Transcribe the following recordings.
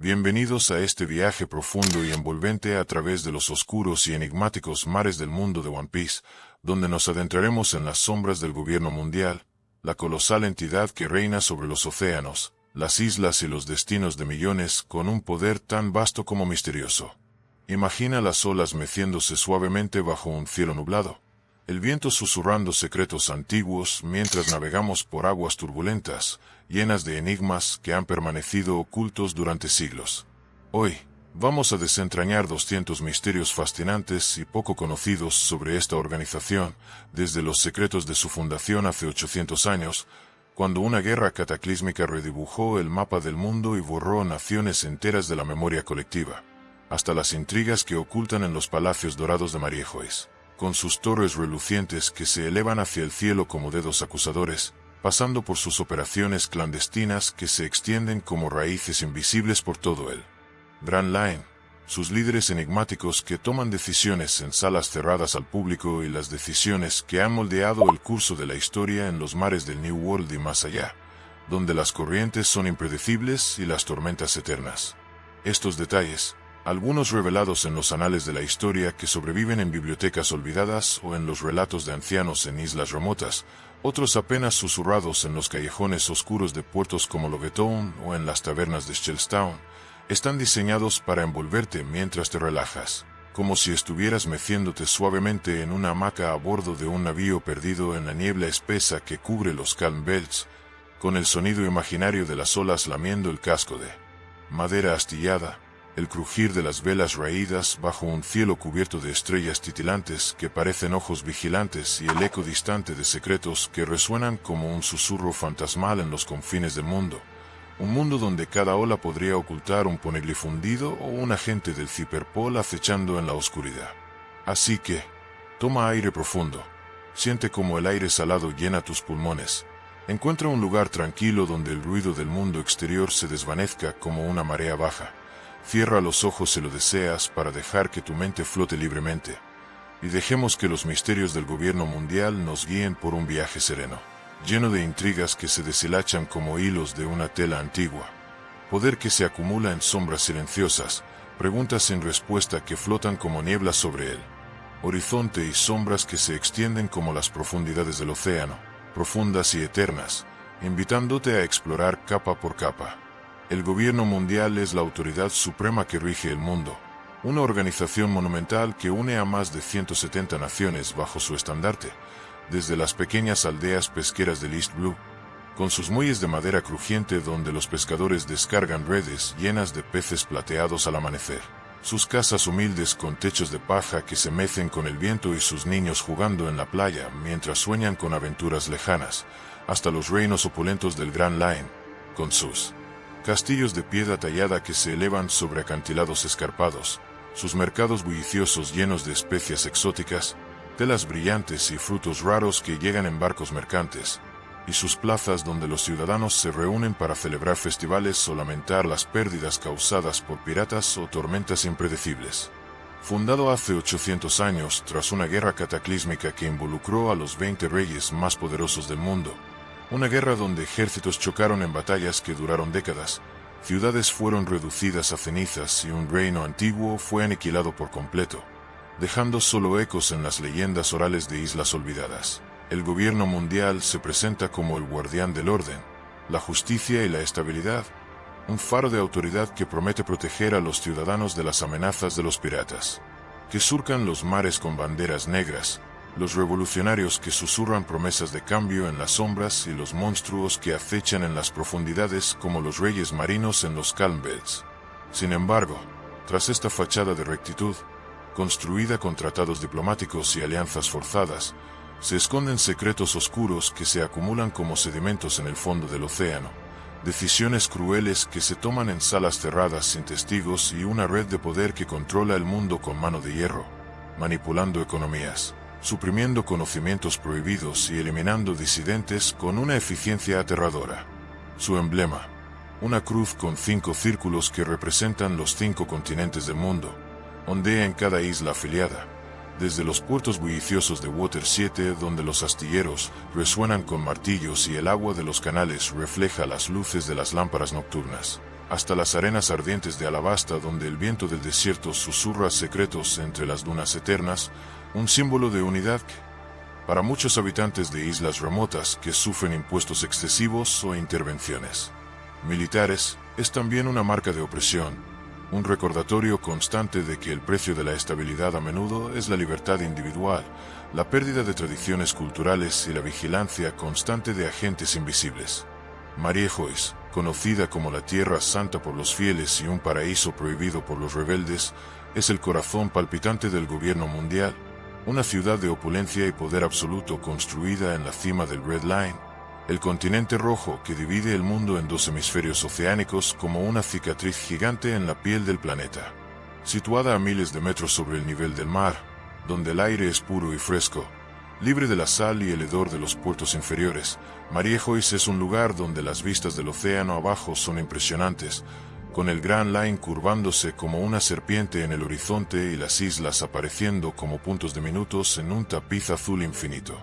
Bienvenidos a este viaje profundo y envolvente a través de los oscuros y enigmáticos mares del mundo de One Piece, donde nos adentraremos en las sombras del gobierno mundial, la colosal entidad que reina sobre los océanos, las islas y los destinos de millones con un poder tan vasto como misterioso. Imagina las olas meciéndose suavemente bajo un cielo nublado, el viento susurrando secretos antiguos mientras navegamos por aguas turbulentas, llenas de enigmas que han permanecido ocultos durante siglos. Hoy, vamos a desentrañar 200 misterios fascinantes y poco conocidos sobre esta organización, desde los secretos de su fundación hace 800 años, cuando una guerra cataclísmica redibujó el mapa del mundo y borró naciones enteras de la memoria colectiva, hasta las intrigas que ocultan en los palacios dorados de Mariejois, con sus torres relucientes que se elevan hacia el cielo como dedos acusadores, pasando por sus operaciones clandestinas que se extienden como raíces invisibles por todo el Grand Line, sus líderes enigmáticos que toman decisiones en salas cerradas al público y las decisiones que han moldeado el curso de la historia en los mares del New World y más allá, donde las corrientes son impredecibles y las tormentas eternas. Estos detalles, algunos revelados en los anales de la historia que sobreviven en bibliotecas olvidadas o en los relatos de ancianos en islas remotas, otros apenas susurrados en los callejones oscuros de puertos como Loguetown o en las tabernas de Shellstown, están diseñados para envolverte mientras te relajas, como si estuvieras meciéndote suavemente en una hamaca a bordo de un navío perdido en la niebla espesa que cubre los Calm Belts, con el sonido imaginario de las olas lamiendo el casco de madera astillada, el crujir de las velas raídas bajo un cielo cubierto de estrellas titilantes que parecen ojos vigilantes y el eco distante de secretos que resuenan como un susurro fantasmal en los confines del mundo. Un mundo donde cada ola podría ocultar un poneglyph fundido o un agente del Cyberpol acechando en la oscuridad. Así que, toma aire profundo, siente como el aire salado llena tus pulmones, encuentra un lugar tranquilo donde el ruido del mundo exterior se desvanezca como una marea baja. Cierra los ojos si lo deseas para dejar que tu mente flote libremente, y dejemos que los misterios del gobierno mundial nos guíen por un viaje sereno, lleno de intrigas que se deshilachan como hilos de una tela antigua, poder que se acumula en sombras silenciosas, preguntas sin respuesta que flotan como niebla sobre el horizonte y sombras que se extienden como las profundidades del océano, profundas y eternas, invitándote a explorar capa por capa. El gobierno mundial es la autoridad suprema que rige el mundo, una organización monumental que une a más de 170 naciones bajo su estandarte, desde las pequeñas aldeas pesqueras del East Blue, con sus muelles de madera crujiente donde los pescadores descargan redes llenas de peces plateados al amanecer, sus casas humildes con techos de paja que se mecen con el viento y sus niños jugando en la playa mientras sueñan con aventuras lejanas, hasta los reinos opulentos del Grand Line, con sus castillos de piedra tallada que se elevan sobre acantilados escarpados, sus mercados bulliciosos llenos de especias exóticas, telas brillantes y frutos raros que llegan en barcos mercantes, y sus plazas donde los ciudadanos se reúnen para celebrar festivales o lamentar las pérdidas causadas por piratas o tormentas impredecibles. Fundado hace 800 años tras una guerra cataclísmica que involucró a los 20 reyes más poderosos del mundo, una guerra donde ejércitos chocaron en batallas que duraron décadas, ciudades fueron reducidas a cenizas y un reino antiguo fue aniquilado por completo, dejando solo ecos en las leyendas orales de islas olvidadas. El gobierno mundial se presenta como el guardián del orden, la justicia y la estabilidad, un faro de autoridad que promete proteger a los ciudadanos de las amenazas de los piratas, que surcan los mares con banderas negras, los revolucionarios que susurran promesas de cambio en las sombras y los monstruos que acechan en las profundidades como los reyes marinos en los Calm Belts. Sin embargo, tras esta fachada de rectitud, construida con tratados diplomáticos y alianzas forzadas, se esconden secretos oscuros que se acumulan como sedimentos en el fondo del océano, decisiones crueles que se toman en salas cerradas sin testigos y una red de poder que controla el mundo con mano de hierro, manipulando economías, suprimiendo conocimientos prohibidos y eliminando disidentes con una eficiencia aterradora. Su emblema, una cruz con 5 círculos que representan los 5 continentes del mundo, ondea en cada isla afiliada, desde los puertos bulliciosos de Water 7 donde los astilleros resuenan con martillos y el agua de los canales refleja las luces de las lámparas nocturnas, hasta las arenas ardientes de Alabasta donde el viento del desierto susurra secretos entre las dunas eternas, un símbolo de unidad que, para muchos habitantes de islas remotas que sufren impuestos excesivos o intervenciones militares, es también una marca de opresión, un recordatorio constante de que el precio de la estabilidad a menudo es la libertad individual, la pérdida de tradiciones culturales y la vigilancia constante de agentes invisibles. Mariejois, conocida como la Tierra Santa por los fieles y un paraíso prohibido por los rebeldes, es el corazón palpitante del gobierno mundial, una ciudad de opulencia y poder absoluto construida en la cima del Red Line, el continente rojo que divide el mundo en dos hemisferios oceánicos como una cicatriz gigante en la piel del planeta. Situada a miles de metros sobre el nivel del mar, donde el aire es puro y fresco, libre de la sal y el hedor de los puertos inferiores, Mariejois es un lugar donde las vistas del océano abajo son impresionantes, con el Grand Line curvándose como una serpiente en el horizonte y las islas apareciendo como puntos diminutos en un tapiz azul infinito.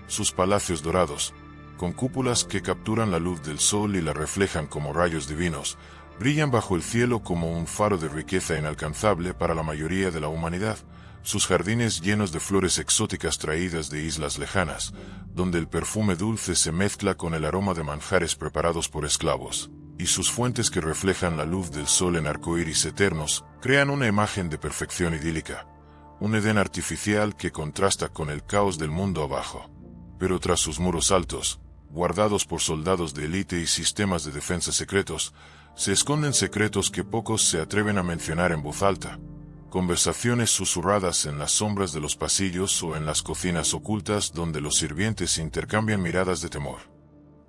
Sus palacios dorados, con cúpulas que capturan la luz del sol y la reflejan como rayos divinos, brillan bajo el cielo como un faro de riqueza inalcanzable para la mayoría de la humanidad. Sus jardines llenos de flores exóticas traídas de islas lejanas, donde el perfume dulce se mezcla con el aroma de manjares preparados por esclavos, y sus fuentes que reflejan la luz del sol en arcoíris eternos, crean una imagen de perfección idílica, un Edén artificial que contrasta con el caos del mundo abajo. Pero tras sus muros altos, guardados por soldados de élite y sistemas de defensa secretos, se esconden secretos que pocos se atreven a mencionar en voz alta. Conversaciones susurradas en las sombras de los pasillos o en las cocinas ocultas donde los sirvientes intercambian miradas de temor.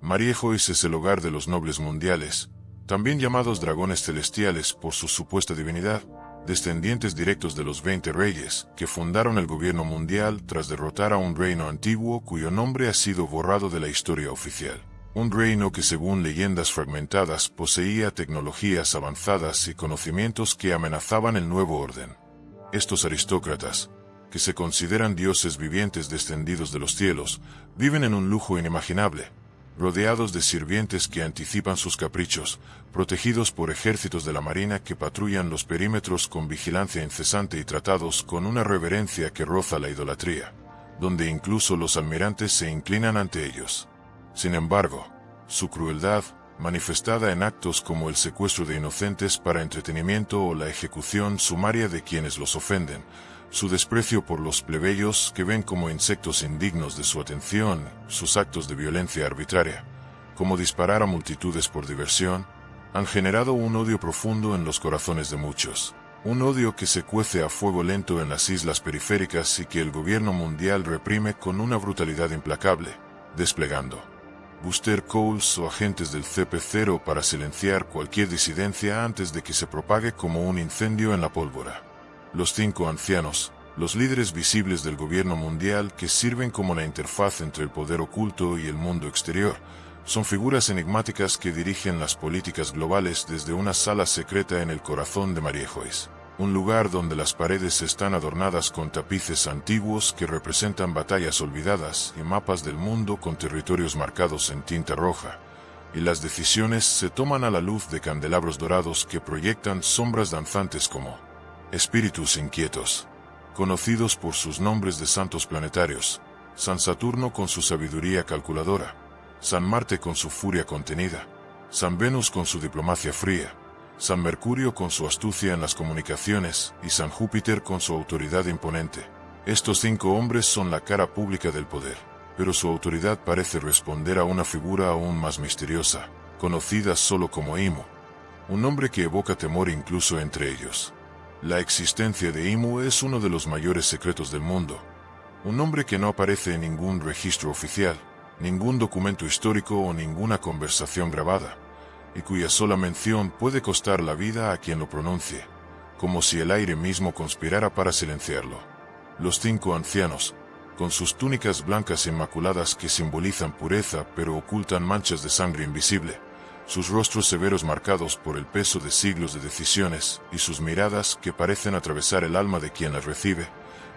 Mariejois es el hogar de los nobles mundiales, también llamados dragones celestiales por su supuesta divinidad, descendientes directos de los 20 reyes que fundaron el gobierno mundial tras derrotar a un reino antiguo cuyo nombre ha sido borrado de la historia oficial. Un reino que, según leyendas fragmentadas, poseía tecnologías avanzadas y conocimientos que amenazaban el nuevo orden. Estos aristócratas, que se consideran dioses vivientes descendidos de los cielos, viven en un lujo inimaginable, rodeados de sirvientes que anticipan sus caprichos, protegidos por ejércitos de la marina que patrullan los perímetros con vigilancia incesante y tratados con una reverencia que roza la idolatría, donde incluso los almirantes se inclinan ante ellos. Sin embargo, su crueldad, manifestada en actos como el secuestro de inocentes para entretenimiento o la ejecución sumaria de quienes los ofenden, su desprecio por los plebeyos que ven como insectos indignos de su atención, sus actos de violencia arbitraria, como disparar a multitudes por diversión, han generado un odio profundo en los corazones de muchos. Un odio que se cuece a fuego lento en las islas periféricas y que el gobierno mundial reprime con una brutalidad implacable, desplegando Booster Calls o agentes del CP0 para silenciar cualquier disidencia antes de que se propague como un incendio en la pólvora. Los 5 ancianos, los líderes visibles del gobierno mundial que sirven como la interfaz entre el poder oculto y el mundo exterior, son figuras enigmáticas que dirigen las políticas globales desde una sala secreta en el corazón de Mariejois. Un lugar donde las paredes están adornadas con tapices antiguos que representan batallas olvidadas y mapas del mundo con territorios marcados en tinta roja, y las decisiones se toman a la luz de candelabros dorados que proyectan sombras danzantes como espíritus inquietos, conocidos por sus nombres de santos planetarios, San Saturno con su sabiduría calculadora, San Marte con su furia contenida, San Venus con su diplomacia fría, San Mercurio con su astucia en las comunicaciones y San Júpiter con su autoridad imponente. Estos 5 hombres son la cara pública del poder, pero su autoridad parece responder a una figura aún más misteriosa, conocida solo como Imu, un nombre que evoca temor incluso entre ellos. La existencia de Imu es uno de los mayores secretos del mundo, un nombre que no aparece en ningún registro oficial, ningún documento histórico o ninguna conversación grabada, y cuya sola mención puede costar la vida a quien lo pronuncie, como si el aire mismo conspirara para silenciarlo. Los 5 ancianos, con sus túnicas blancas inmaculadas que simbolizan pureza pero ocultan manchas de sangre invisible, sus rostros severos marcados por el peso de siglos de decisiones y sus miradas que parecen atravesar el alma de quien las recibe,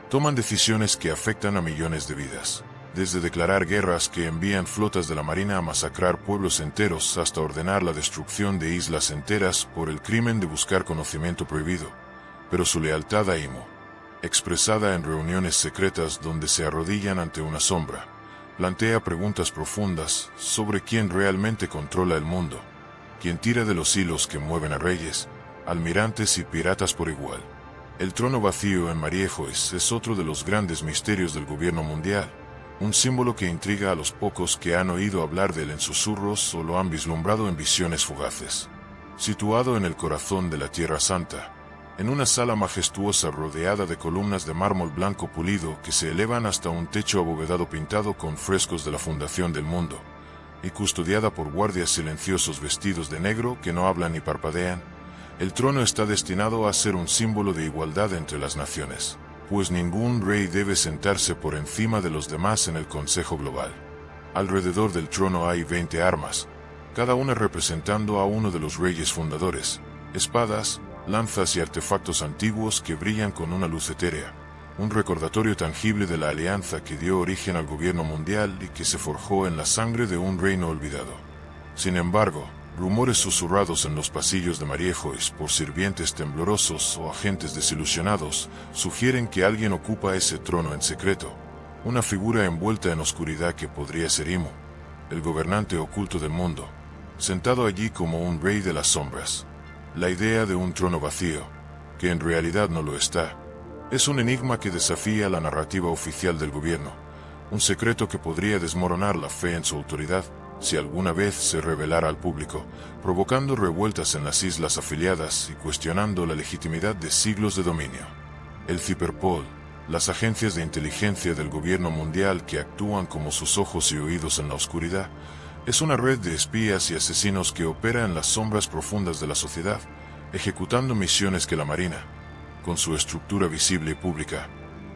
toman decisiones que afectan a millones de vidas. desde declarar guerras que envían flotas de la Marina a masacrar pueblos enteros hasta ordenar la destrucción de islas enteras por el crimen de buscar conocimiento prohibido. Pero su lealtad a Imo, expresada en reuniones secretas donde se arrodillan ante una sombra, plantea preguntas profundas sobre quién realmente controla el mundo, quién tira de los hilos que mueven a reyes, almirantes y piratas por igual. El trono vacío en Mariejois es otro de los grandes misterios del gobierno mundial, un símbolo que intriga a los pocos que han oído hablar de él en susurros o lo han vislumbrado en visiones fugaces. Situado en el corazón de la Tierra Santa, en una sala majestuosa rodeada de columnas de mármol blanco pulido que se elevan hasta un techo abovedado pintado con frescos de la fundación del mundo, y custodiada por guardias silenciosos vestidos de negro que no hablan ni parpadean, el trono está destinado a ser un símbolo de igualdad entre las naciones, pues ningún rey debe sentarse por encima de los demás en el Consejo Global. Alrededor del trono hay 20 armas, cada una representando a uno de los reyes fundadores, espadas, lanzas y artefactos antiguos que brillan con una luz etérea, un recordatorio tangible de la alianza que dio origen al gobierno mundial y que se forjó en la sangre de un reino olvidado. Sin embargo, rumores susurrados en los pasillos de Mariejois por sirvientes temblorosos o agentes desilusionados sugieren que alguien ocupa ese trono en secreto, una figura envuelta en oscuridad que podría ser Imo, el gobernante oculto del mundo, sentado allí como un rey de las sombras. La idea de un trono vacío, que en realidad no lo está, es un enigma que desafía la narrativa oficial del gobierno, un secreto que podría desmoronar la fe en su autoridad si alguna vez se revelara al público, provocando revueltas en las islas afiliadas y cuestionando la legitimidad de siglos de dominio. El Cyberpol, las agencias de inteligencia del gobierno mundial que actúan como sus ojos y oídos en la oscuridad, es una red de espías y asesinos que opera en las sombras profundas de la sociedad, ejecutando misiones que la Marina, con su estructura visible y pública,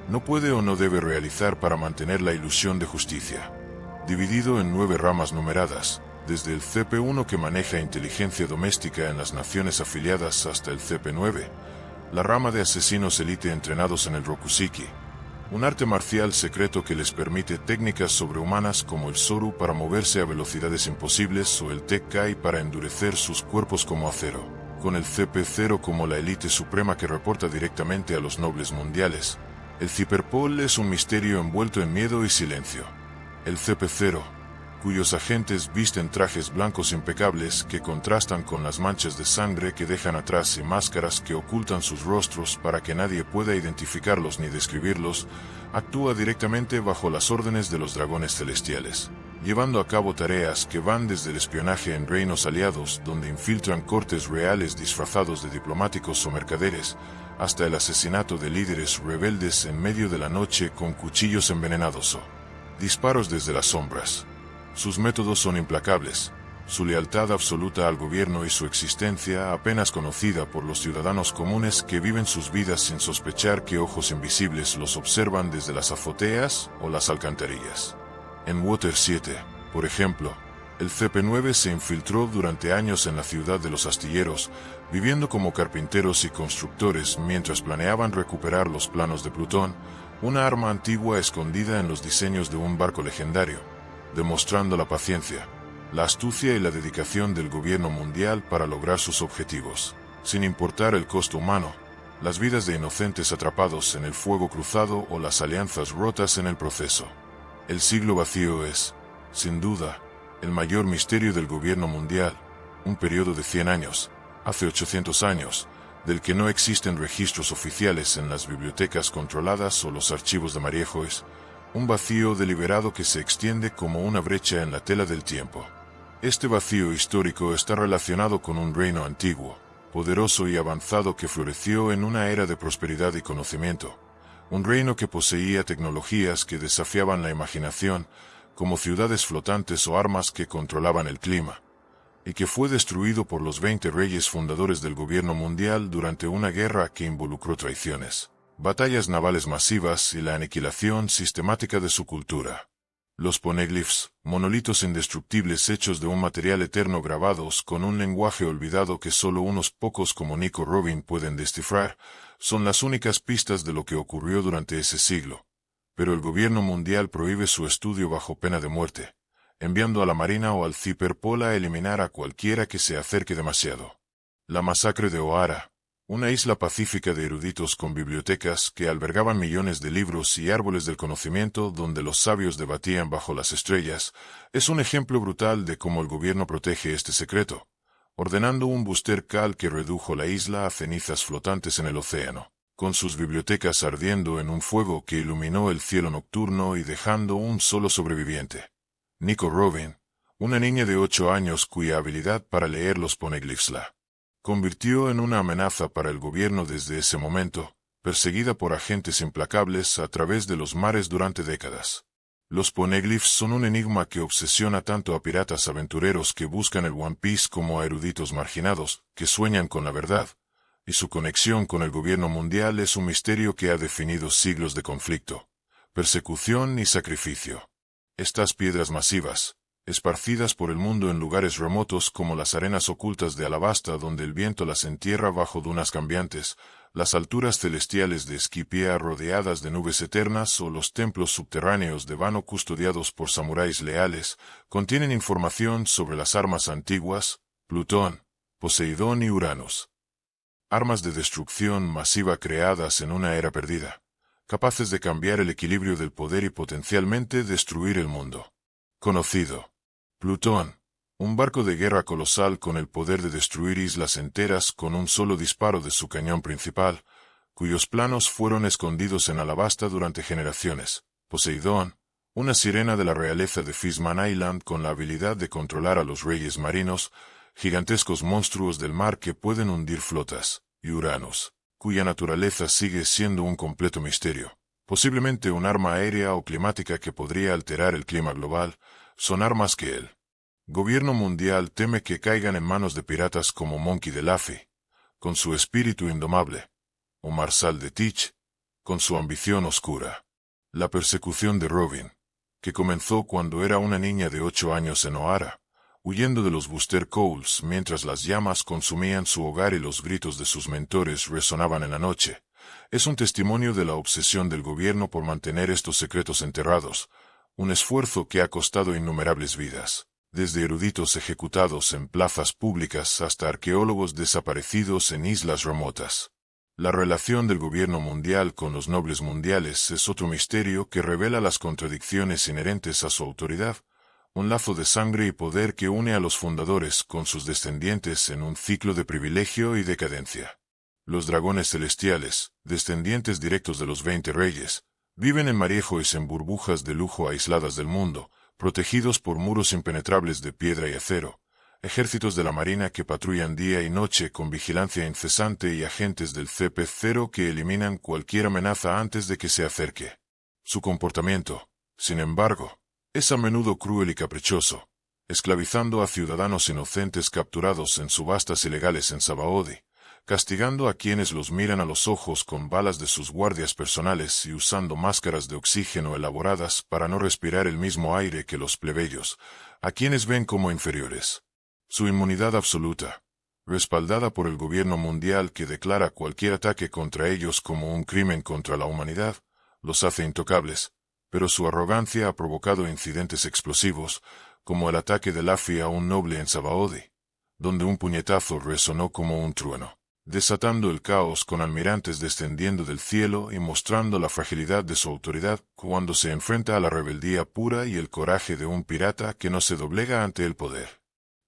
no puede o no debe realizar para mantener la ilusión de justicia. Dividido en 9 ramas numeradas, desde el CP1 que maneja inteligencia doméstica en las naciones afiliadas hasta el CP9, la rama de asesinos élite entrenados en el Rokusiki, un arte marcial secreto que les permite técnicas sobrehumanas como el Soru para moverse a velocidades imposibles o el Tekkai para endurecer sus cuerpos como acero, con el CP0 como la élite suprema que reporta directamente a los nobles mundiales. El Cyberpol es un misterio envuelto en miedo y silencio. El CP0, cuyos agentes visten trajes blancos impecables que contrastan con las manchas de sangre que dejan atrás y máscaras que ocultan sus rostros para que nadie pueda identificarlos ni describirlos, actúa directamente bajo las órdenes de los dragones celestiales, llevando a cabo tareas que van desde el espionaje en reinos aliados donde infiltran cortes reales disfrazados de diplomáticos o mercaderes, hasta el asesinato de líderes rebeldes en medio de la noche con cuchillos envenenados o disparos desde las sombras. Sus métodos son implacables, su lealtad absoluta al gobierno y su existencia apenas conocida por los ciudadanos comunes que viven sus vidas sin sospechar que ojos invisibles los observan desde las azoteas o las alcantarillas. En Water 7, por ejemplo, el CP9 se infiltró durante años en la ciudad de los astilleros, viviendo como carpinteros y constructores mientras planeaban recuperar los planos de Plutón, una arma antigua escondida en los diseños de un barco legendario, demostrando la paciencia, la astucia y la dedicación del gobierno mundial para lograr sus objetivos, sin importar el costo humano, las vidas de inocentes atrapados en el fuego cruzado o las alianzas rotas en el proceso. El siglo vacío es, sin duda, el mayor misterio del gobierno mundial, un periodo de 100 años, hace 800 años, del que no existen registros oficiales en las bibliotecas controladas o los archivos de Mariejois, un vacío deliberado que se extiende como una brecha en la tela del tiempo. Este vacío histórico está relacionado con un reino antiguo, poderoso y avanzado que floreció en una era de prosperidad y conocimiento, un reino que poseía tecnologías que desafiaban la imaginación, como ciudades flotantes o armas que controlaban el clima, y que fue destruido por los 20 reyes fundadores del gobierno mundial durante una guerra que involucró traiciones, batallas navales masivas y la aniquilación sistemática de su cultura. Los poneglyphs, monolitos indestructibles hechos de un material eterno grabados con un lenguaje olvidado que solo unos pocos como Nico Robin pueden descifrar, son las únicas pistas de lo que ocurrió durante ese siglo. pero el gobierno mundial prohíbe su estudio bajo pena de muerte, enviando a la Marina o al Ciperpol a eliminar a cualquiera que se acerque demasiado. La masacre de O'Hara, una isla pacífica de eruditos con bibliotecas que albergaban millones de libros y árboles del conocimiento donde los sabios debatían bajo las estrellas, es un ejemplo brutal de cómo el gobierno protege este secreto, ordenando un búster Cal que redujo la isla a cenizas flotantes en el océano, con sus bibliotecas ardiendo en un fuego que iluminó el cielo nocturno y dejando un solo sobreviviente. Nico Robin, una niña de 8 años cuya habilidad para leer los poneglyphs la convirtió en una amenaza para el gobierno desde ese momento, perseguida por agentes implacables a través de los mares durante décadas. Los poneglyphs son un enigma que obsesiona tanto a piratas aventureros que buscan el One Piece como a eruditos marginados, que sueñan con la verdad, y su conexión con el gobierno mundial es un misterio que ha definido siglos de conflicto, persecución y sacrificio. Estas piedras masivas, esparcidas por el mundo en lugares remotos como las arenas ocultas de Alabasta donde el viento las entierra bajo dunas cambiantes, las alturas celestiales de Esquipia rodeadas de nubes eternas o los templos subterráneos de Vano custodiados por samuráis leales, contienen información sobre las armas antiguas, Plutón, Poseidón y Uranus. Armas de destrucción masiva creadas en una era perdida, capaces de cambiar el equilibrio del poder y potencialmente destruir el mundo. Conocido. Plutón, un barco de guerra colosal con el poder de destruir islas enteras con un solo disparo de su cañón principal, cuyos planos fueron escondidos en Alabasta durante generaciones. Poseidón, una sirena de la realeza de Fishman Island con la habilidad de controlar a los reyes marinos, gigantescos monstruos del mar que pueden hundir flotas, y Uranus, cuya naturaleza sigue siendo un completo misterio. Posiblemente un arma aérea o climática que podría alterar el clima global, son armas que el gobierno mundial teme que caigan en manos de piratas como Monkey D. Luffy, con su espíritu indomable, o Marsal de Teach, con su ambición oscura. La persecución de Robin, que comenzó cuando era una niña de 8 años en O'Hara, huyendo de los Booster Coals mientras las llamas consumían su hogar y los gritos de sus mentores resonaban en la noche, es un testimonio de la obsesión del gobierno por mantener estos secretos enterrados, un esfuerzo que ha costado innumerables vidas, desde eruditos ejecutados en plazas públicas hasta arqueólogos desaparecidos en islas remotas. La relación del gobierno mundial con los nobles mundiales es otro misterio que revela las contradicciones inherentes a su autoridad, un lazo de sangre y poder que une a los fundadores con sus descendientes en un ciclo de privilegio y decadencia. Los dragones celestiales, descendientes directos de los 20 reyes, viven en Marejois en burbujas de lujo aisladas del mundo, protegidos por muros impenetrables de piedra y acero, ejércitos de la marina que patrullan día y noche con vigilancia incesante y agentes del CP0 que eliminan cualquier amenaza antes de que se acerque. Su comportamiento, sin embargo, es a menudo cruel y caprichoso, esclavizando a ciudadanos inocentes capturados en subastas ilegales en Sabaody, castigando a quienes los miran a los ojos con balas de sus guardias personales y usando máscaras de oxígeno elaboradas para no respirar el mismo aire que los plebeyos, a quienes ven como inferiores. Su inmunidad absoluta, respaldada por el gobierno mundial que declara cualquier ataque contra ellos como un crimen contra la humanidad, los hace intocables, pero su arrogancia ha provocado incidentes explosivos, como el ataque de Luffy a un noble en Sabaody, donde un puñetazo resonó como un trueno, desatando el caos con almirantes descendiendo del cielo y mostrando la fragilidad de su autoridad cuando se enfrenta a la rebeldía pura y el coraje de un pirata que no se doblega ante el poder.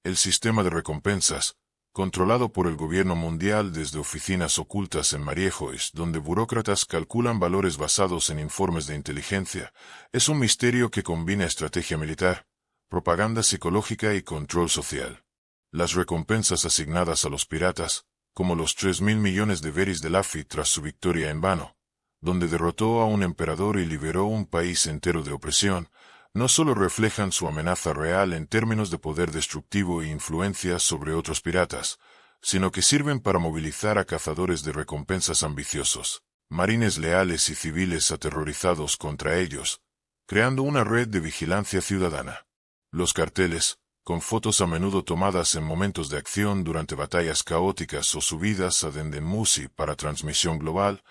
El sistema de recompensas, controlado por el gobierno mundial desde oficinas ocultas en Marejois donde burócratas calculan valores basados en informes de inteligencia, es un misterio que combina estrategia militar, propaganda psicológica y control social. Las recompensas asignadas a los piratas, como los 3.000 millones de berries de Luffy tras su victoria en Wano, donde derrotó a un emperador y liberó un país entero de opresión, no solo reflejan su amenaza real en términos de poder destructivo e influencia sobre otros piratas, sino que sirven para movilizar a cazadores de recompensas ambiciosos, marines leales y civiles aterrorizados contra ellos, creando una red de vigilancia ciudadana. Los carteles, con fotos a menudo tomadas en momentos de acción durante batallas caóticas o subidas a Dendemusi para transmisión global,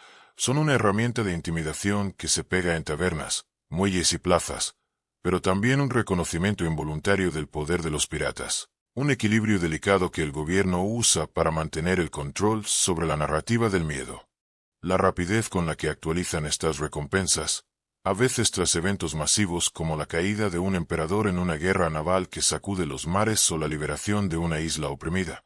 Son una herramienta de intimidación que se pega en tabernas, muelles y plazas, pero también un reconocimiento involuntario del poder de los piratas. Un equilibrio delicado que el gobierno usa para mantener el control sobre la narrativa del miedo. La rapidez con la que actualizan estas recompensas, a veces tras eventos masivos como la caída de un emperador en una guerra naval que sacude los mares o la liberación de una isla oprimida,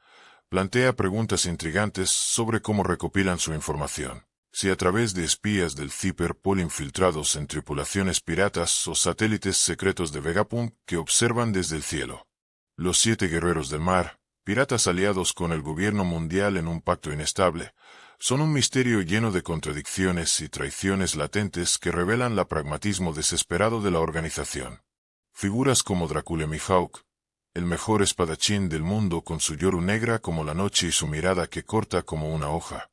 plantea preguntas intrigantes sobre cómo recopilan su información. Si a través de espías del Cyberpol infiltrados en tripulaciones piratas o satélites secretos de Vegapunk que observan desde el cielo. Los 7 guerreros del mar, piratas aliados con el gobierno mundial en un pacto inestable, son un misterio lleno de contradicciones y traiciones latentes que revelan el pragmatismo desesperado de la organización. Figuras como Dracula Mihawk, el mejor espadachín del mundo con su yoru negra como la noche y su mirada que corta como una hoja,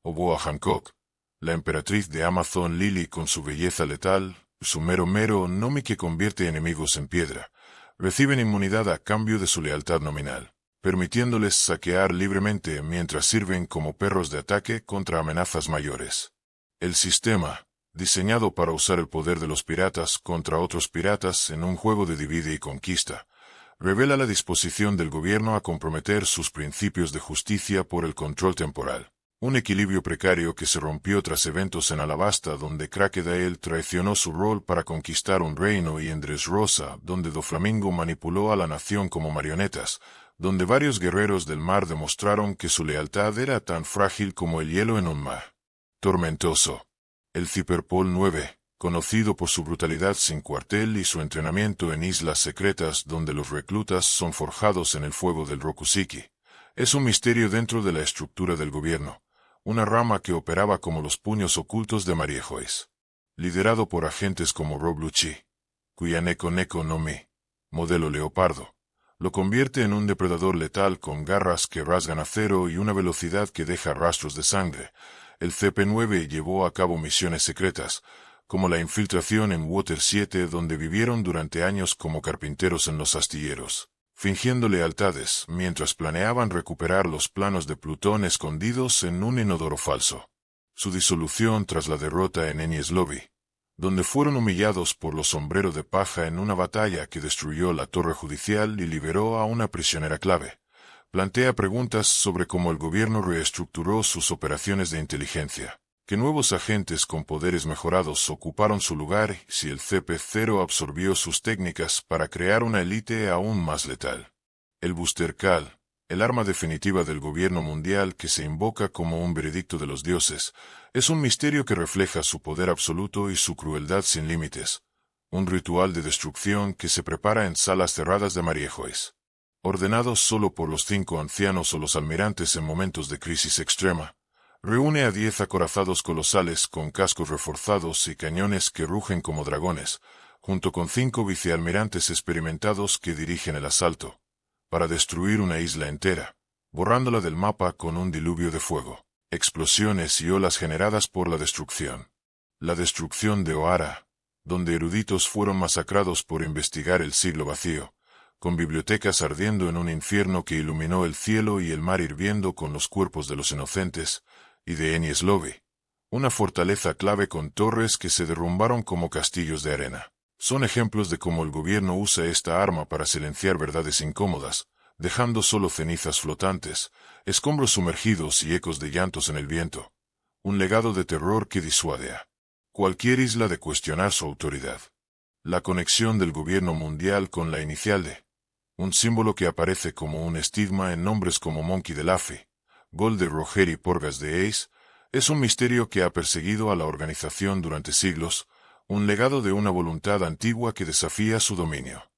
o Boa Hancock, la emperatriz de Amazon Lily con su belleza letal, su mero Nomi que convierte enemigos en piedra, reciben inmunidad a cambio de su lealtad nominal, permitiéndoles saquear libremente mientras sirven como perros de ataque contra amenazas mayores. El sistema, diseñado para usar el poder de los piratas contra otros piratas en un juego de divide y conquista, revela la disposición del gobierno a comprometer sus principios de justicia por el control temporal. Un equilibrio precario que se rompió tras eventos en Alabasta donde Crocodile traicionó su rol para conquistar un reino y en Dressrosa donde Doflamingo manipuló a la nación como marionetas, donde varios guerreros del mar demostraron que su lealtad era tan frágil como el hielo en un mar tormentoso. El Cyberpol 9, conocido por su brutalidad sin cuartel y su entrenamiento en islas secretas donde los reclutas son forjados en el fuego del Rokuseki, es un misterio dentro de la estructura del gobierno. Una rama que operaba como los puños ocultos de Mariejois. Liderado por agentes como Rob Lucci, cuya Neko no Mi, modelo leopardo, lo convierte en un depredador letal con garras que rasgan acero y una velocidad que deja rastros de sangre. El CP9 llevó a cabo misiones secretas, como la infiltración en Water 7 donde vivieron durante años como carpinteros en los astilleros, fingiendo lealtades mientras planeaban recuperar los planos de Plutón escondidos en un inodoro falso. Su disolución tras la derrota en Enies Lobby, donde fueron humillados por los sombreros de paja en una batalla que destruyó la torre judicial y liberó a una prisionera clave, plantea preguntas sobre cómo el gobierno reestructuró sus operaciones de inteligencia, que nuevos agentes con poderes mejorados ocuparon su lugar y si el CP0 absorbió sus técnicas para crear una élite aún más letal. El Booster Cal, el arma definitiva del gobierno mundial que se invoca como un veredicto de los dioses, es un misterio que refleja su poder absoluto y su crueldad sin límites, un ritual de destrucción que se prepara en salas cerradas de Mariejois. Ordenados solo por los 5 ancianos o los almirantes en momentos de crisis extrema, reúne a 10 acorazados colosales con cascos reforzados y cañones que rugen como dragones, junto con 5 vicealmirantes experimentados que dirigen el asalto, para destruir una isla entera, borrándola del mapa con un diluvio de fuego, explosiones y olas generadas por la destrucción. La destrucción de Ohara, donde eruditos fueron masacrados por investigar el siglo vacío, con bibliotecas ardiendo en un infierno que iluminó el cielo y el mar hirviendo con los cuerpos de los inocentes, y de Enies Lobby, una fortaleza clave con torres que se derrumbaron como castillos de arena. Son ejemplos de cómo el gobierno usa esta arma para silenciar verdades incómodas, dejando solo cenizas flotantes, escombros sumergidos y ecos de llantos en el viento. Un legado de terror que disuade a cualquier isla de cuestionar su autoridad. La conexión del gobierno mundial con la inicial D, un símbolo que aparece como un estigma en nombres como Monkey de Luffy, Gold de Roger y Porgas de Ace, es un misterio que ha perseguido a la organización durante siglos, un legado de una voluntad antigua que desafía su dominio.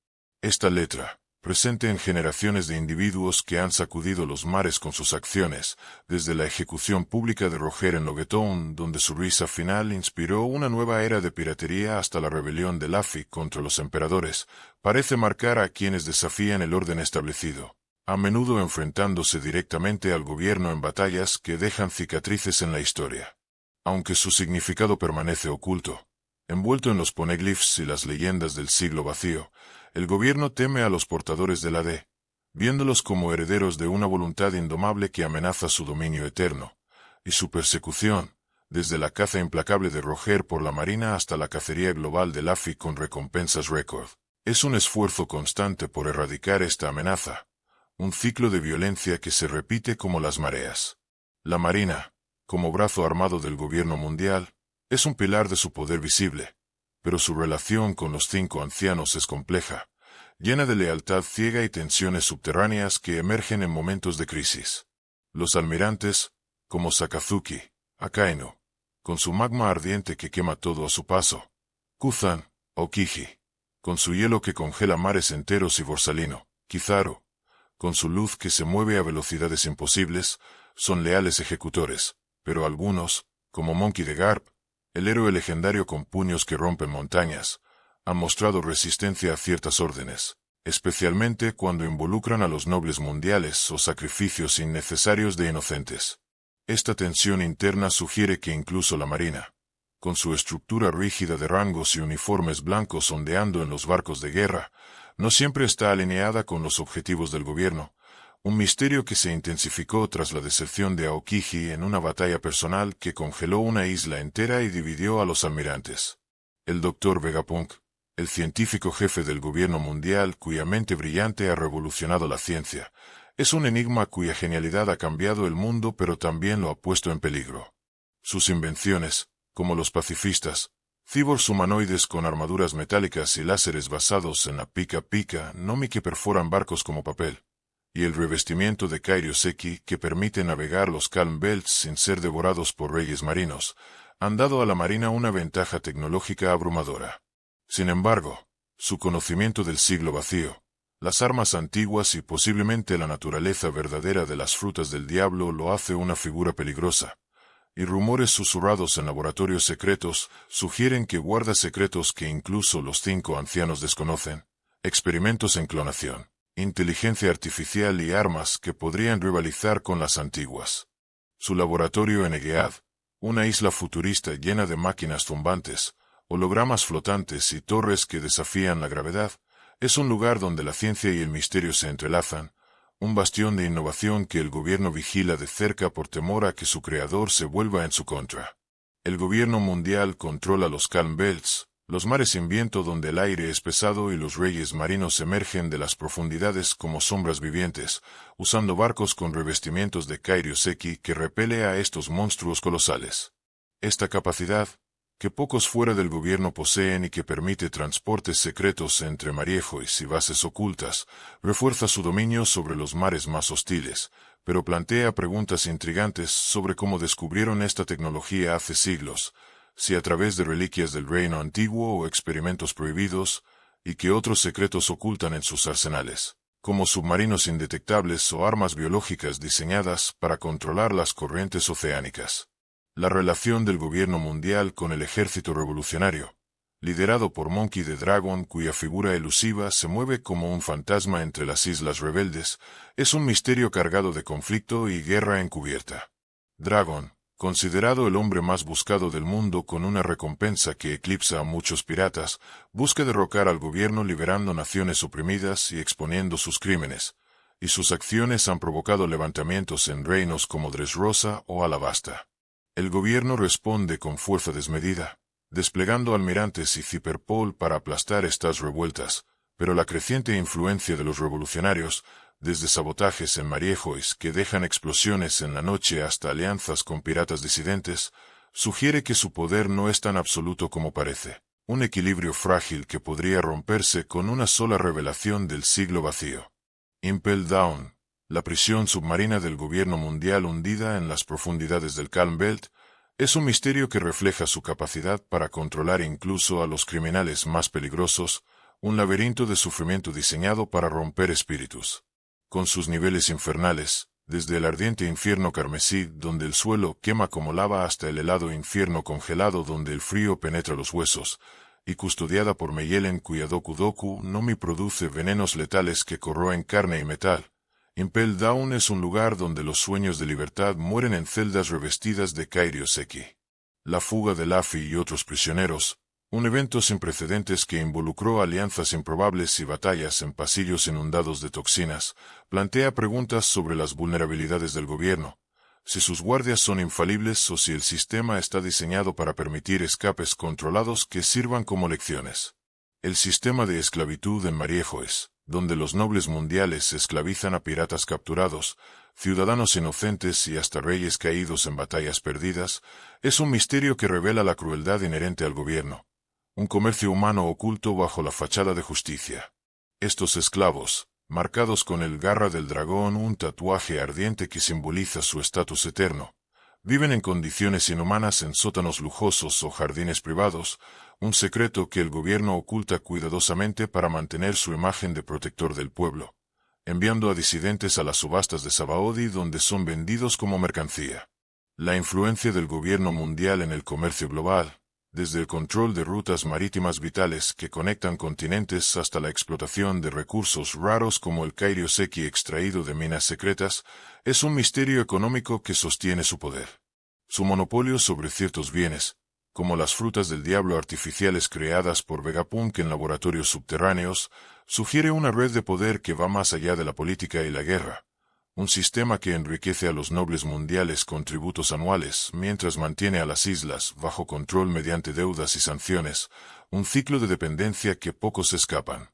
Esta letra, presente en generaciones de individuos que han sacudido los mares con sus acciones, desde la ejecución pública de Roger en Loguetown, donde su risa final inspiró una nueva era de piratería hasta la rebelión de Luffy contra los emperadores, parece marcar a quienes desafían el orden establecido, a menudo enfrentándose directamente al gobierno en batallas que dejan cicatrices en la historia. Aunque su significado permanece oculto, envuelto en los poneglyphs y las leyendas del siglo vacío, el gobierno teme a los portadores de la D, viéndolos como herederos de una voluntad indomable que amenaza su dominio eterno, y su persecución, desde la caza implacable de Roger por la Marina hasta la cacería global del AFI con recompensas récord. Es un esfuerzo constante por erradicar esta amenaza, un ciclo de violencia que se repite como las mareas. La Marina, como brazo armado del gobierno mundial, es un pilar de su poder visible, pero su relación con los 5 ancianos es compleja, llena de lealtad ciega y tensiones subterráneas que emergen en momentos de crisis. Los almirantes, como Sakazuki, Akainu, con su magma ardiente que quema todo a su paso; Kuzan, Aokiji, con su hielo que congela mares enteros; y Borsalino, Kizaru, con su luz que se mueve a velocidades imposibles, son leales ejecutores, pero algunos, como Monkey D. Garp, el héroe legendario con puños que rompen montañas, han mostrado resistencia a ciertas órdenes, especialmente cuando involucran a los nobles mundiales o sacrificios innecesarios de inocentes. Esta tensión interna sugiere que incluso la Marina, con su estructura rígida de rangos y uniformes blancos ondeando en los barcos de guerra, no siempre está alineada con los objetivos del gobierno, un misterio que se intensificó tras la deserción de Aokiji en una batalla personal que congeló una isla entera y dividió a los almirantes. El Dr. Vegapunk, el científico jefe del gobierno mundial cuya mente brillante ha revolucionado la ciencia, es un enigma cuya genialidad ha cambiado el mundo pero también lo ha puesto en peligro. Sus invenciones, como los pacifistas, cyborgs humanoides con armaduras metálicas y láseres basados en la pika-pika Nomi que perforan barcos como papel, y el revestimiento de Kairoseki que permite navegar los Calm Belts sin ser devorados por reyes marinos, han dado a la Marina una ventaja tecnológica abrumadora. Sin embargo, su conocimiento del siglo vacío, las armas antiguas y posiblemente la naturaleza verdadera de las frutas del diablo lo hace una figura peligrosa, y rumores susurrados en laboratorios secretos sugieren que guarda secretos que incluso los 5 ancianos desconocen, experimentos en clonación, inteligencia artificial y armas que podrían rivalizar con las antiguas. Su laboratorio en Egead, una isla futurista llena de máquinas zumbantes, hologramas flotantes y torres que desafían la gravedad, es un lugar donde la ciencia y el misterio se entrelazan, un bastión de innovación que el gobierno vigila de cerca por temor a que su creador se vuelva en su contra. El gobierno mundial controla los Calm Belts, los mares sin viento donde el aire es pesado y los reyes marinos emergen de las profundidades como sombras vivientes, usando barcos con revestimientos de Kairoseki que repele a estos monstruos colosales. Esta capacidad, que pocos fuera del gobierno poseen y que permite transportes secretos entre marejois y bases ocultas, refuerza su dominio sobre los mares más hostiles, pero plantea preguntas intrigantes sobre cómo descubrieron esta tecnología hace siglos, si a través de reliquias del reino antiguo o experimentos prohibidos, y qué otros secretos ocultan en sus arsenales, como submarinos indetectables o armas biológicas diseñadas para controlar las corrientes oceánicas. La relación del gobierno mundial con el ejército revolucionario, liderado por Monkey D. Dragon, cuya figura elusiva se mueve como un fantasma entre las islas rebeldes, es un misterio cargado de conflicto y guerra encubierta. Dragon, considerado el hombre más buscado del mundo con una recompensa que eclipsa a muchos piratas, busca derrocar al gobierno liberando naciones oprimidas y exponiendo sus crímenes, y sus acciones han provocado levantamientos en reinos como Dressrosa o Alabasta. El gobierno responde con fuerza desmedida, desplegando almirantes y Cyberpol para aplastar estas revueltas, pero la creciente influencia de los revolucionarios, desde sabotajes en marejois que dejan explosiones en la noche hasta alianzas con piratas disidentes, sugiere que su poder no es tan absoluto como parece, un equilibrio frágil que podría romperse con una sola revelación del siglo vacío. Impel Down, la prisión submarina del gobierno mundial hundida en las profundidades del Calm Belt, es un misterio que refleja su capacidad para controlar incluso a los criminales más peligrosos, un laberinto de sufrimiento diseñado para romper espíritus. Con sus niveles infernales, desde el ardiente infierno carmesí donde el suelo quema como lava hasta el helado infierno congelado donde el frío penetra los huesos, y custodiada por Meyelen cuya Doku Doku Nomi produce venenos letales que corroen carne y metal, Impel Down es un lugar donde los sueños de libertad mueren en celdas revestidas de Kairoseki. La fuga de Luffy y otros prisioneros, un evento sin precedentes que involucró alianzas improbables y batallas en pasillos inundados de toxinas, plantea preguntas sobre las vulnerabilidades del gobierno, si sus guardias son infalibles o si el sistema está diseñado para permitir escapes controlados que sirvan como lecciones. El sistema de esclavitud en Marejoes, donde los nobles mundiales esclavizan a piratas capturados, ciudadanos inocentes y hasta reyes caídos en batallas perdidas, es un misterio que revela la crueldad inherente al gobierno. Un comercio humano oculto bajo la fachada de justicia. Estos esclavos, marcados con el garra del dragón, un tatuaje ardiente que simboliza su estatus eterno, viven en condiciones inhumanas en sótanos lujosos o jardines privados, un secreto que el gobierno oculta cuidadosamente para mantener su imagen de protector del pueblo, enviando a disidentes a las subastas de Sabaody donde son vendidos como mercancía. La influencia del gobierno mundial en el comercio global, desde el control de rutas marítimas vitales que conectan continentes hasta la explotación de recursos raros como el Kairoseki extraído de minas secretas, es un misterio económico que sostiene su poder. Su monopolio sobre ciertos bienes, como las frutas del diablo artificiales creadas por Vegapunk en laboratorios subterráneos, sugiere una red de poder que va más allá de la política y la guerra. Un sistema que enriquece a los nobles mundiales con tributos anuales, mientras mantiene a las islas bajo control mediante deudas y sanciones, un ciclo de dependencia que pocos escapan.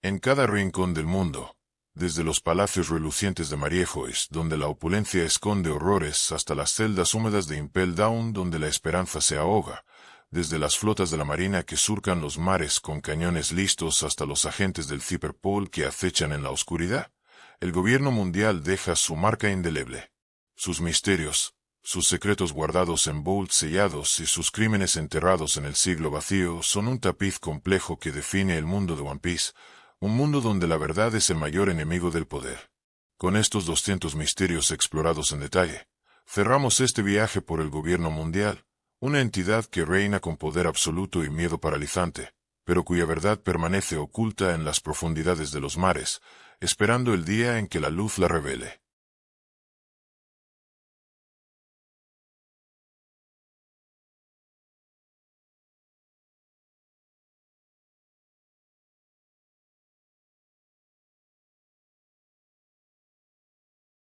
En cada rincón del mundo, desde los palacios relucientes de Marejoes, donde la opulencia esconde horrores, hasta las celdas húmedas de Impel Down, donde la esperanza se ahoga, desde las flotas de la marina que surcan los mares con cañones listos hasta los agentes del Cyberpol que acechan en la oscuridad, el gobierno mundial deja su marca indeleble. Sus misterios, sus secretos guardados en vaults sellados y sus crímenes enterrados en el siglo vacío son un tapiz complejo que define el mundo de One Piece, un mundo donde la verdad es el mayor enemigo del poder. Con estos 200 misterios explorados en detalle, cerramos este viaje por el gobierno mundial, una entidad que reina con poder absoluto y miedo paralizante, pero cuya verdad permanece oculta en las profundidades de los mares, esperando el día en que la luz la revele.